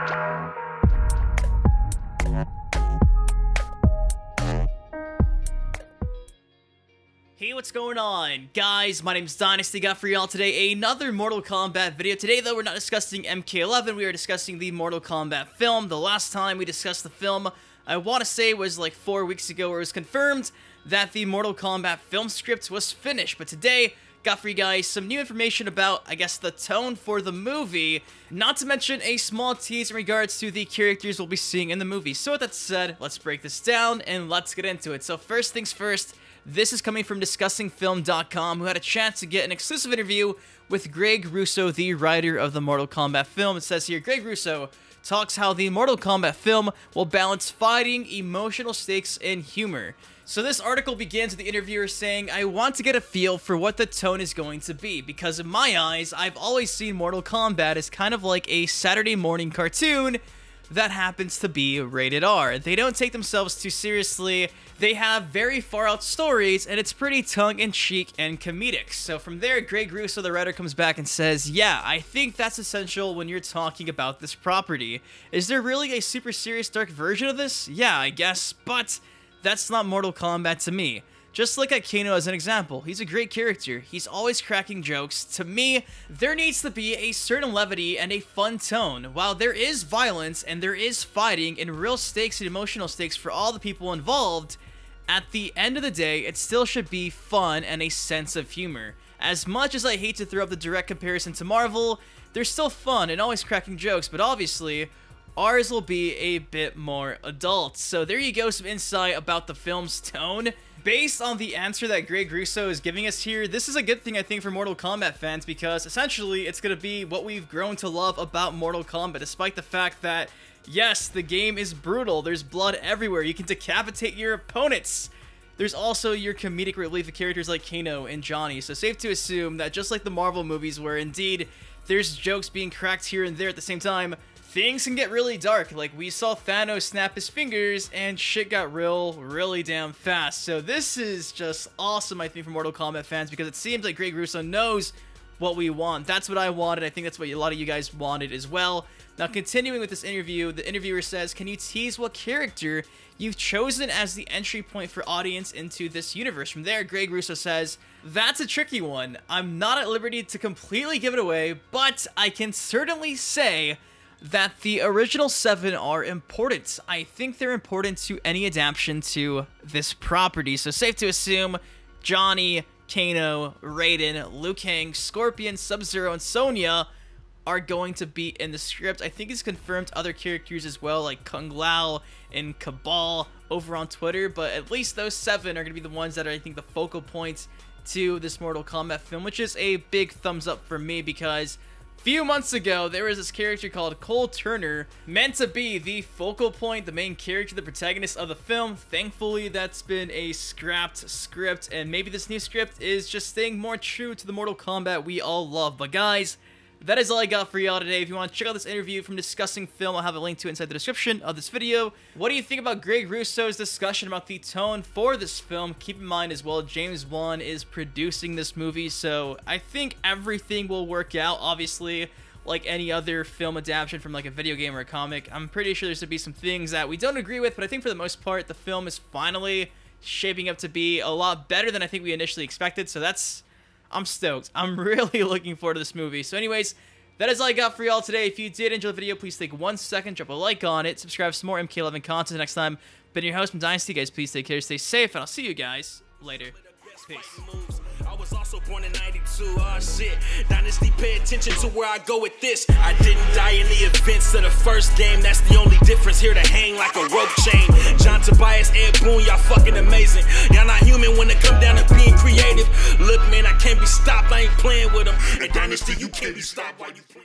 Hey, what's going on? Guys, my name's Dynasty. Got for y'all today another Mortal Kombat video. Today, though, we're not discussing MK11. We are discussing the Mortal Kombat film. The last time we discussed the film, I want to say was like 4 weeks ago, where it was confirmed that the Mortal Kombat film script was finished. But today, got for you guys some new information about, I guess, the tone for the movie. Not to mention a small tease in regards to the characters we'll be seeing in the movie. So with that said, let's break this down and let's get into it. So first things first, this is coming from DiscussingFilm.com, who had a chance to get an exclusive interview with Greg Russo, the writer of the Mortal Kombat film. It says here, Greg Russo talks how the Mortal Kombat film will balance fighting, emotional stakes, and humor. So this article begins with the interviewer saying, I want to get a feel for what the tone is going to be, because in my eyes, I've always seen Mortal Kombat as kind of like a Saturday morning cartoon that happens to be rated R. They don't take themselves too seriously, they have very far out stories, and it's pretty tongue-in-cheek and comedic. So from there, Greg Russo, the writer, comes back and says, yeah, I think that's essential when you're talking about this property. Is there really a super serious dark version of this? Yeah, I guess, but that's not Mortal Kombat to me. Just look at Kano as an example. He's a great character. He's always cracking jokes. To me, there needs to be a certain levity and a fun tone. While there is violence and there is fighting and real stakes and emotional stakes for all the people involved, at the end of the day, it still should be fun and a sense of humor. As much as I hate to throw up the direct comparison to Marvel, they're still fun and always cracking jokes, but obviously, ours will be a bit more adult. So there you go, some insight about the film's tone. Based on the answer that Greg Russo is giving us here, this is a good thing, I think, for Mortal Kombat fans, because essentially it's going to be what we've grown to love about Mortal Kombat, despite the fact that, yes, the game is brutal, there's blood everywhere, you can decapitate your opponents. There's also your comedic relief of characters like Kano and Johnny, so safe to assume that just like the Marvel movies, where indeed there's jokes being cracked here and there at the same time, things can get really dark. Like, we saw Thanos snap his fingers and shit got really damn fast. So this is just awesome, I think, for Mortal Kombat fans, because it seems like Greg Russo knows what we want. That's what I wanted. I think that's what a lot of you guys wanted as well. Now, continuing with this interview, the interviewer says, can you tease what character you've chosen as the entry point for audience into this universe? From there, Greg Russo says, that's a tricky one. I'm not at liberty to completely give it away, but I can certainly say that the original 7 are important. I think they're important to any adaptation to this property. So safe to assume Johnny, Kano, Raiden, Liu Kang, Scorpion, Sub-Zero, and Sonya are going to be in the script. I think it's confirmed other characters as well, like Kung Lao and Cabal over on Twitter, but at least those 7 are going to be the ones that are, I think, the focal points to this Mortal Kombat film, which is a big thumbs up for me, because few months ago, there was this character called Cole Turner, meant to be the focal point, the main character, the protagonist of the film. Thankfully, that's been a scrapped script, and maybe this new script is just staying more true to the Mortal Kombat we all love. But guys, that is all I got for y'all today. If you want to check out this interview from Discussing Film, I'll have a link to it inside the description of this video. What do you think about Greg Russo's discussion about the tone for this film? Keep in mind as well, James Wan is producing this movie, so I think everything will work out. Obviously, like any other film adaptation from like a video game or a comic, I'm pretty sure there's going to be some things that we don't agree with, but I think for the most part, the film is finally shaping up to be a lot better than I think we initially expected, so I'm stoked. I'm really looking forward to this movie. So anyways, that is all I got for y'all today. If you did enjoy the video, please take 1 second, drop a like on it, subscribe for some more MK11 content next time. Been your host from Dynasty, guys. Please take care, stay safe, and I'll see you guys later. Peace. I was also born in 92, oh shit. Dynasty, pay attention to where I go with this. I didn't die in the events of the first game. That's the only difference, here to hang like a rope chain. John Tobias, Ed Boon, y'all fucking amazing. Y'all not human when it come down to being creative. Look, man, I can't be stopped, I ain't playing with them. And Dynasty, you can't be stopped while you play.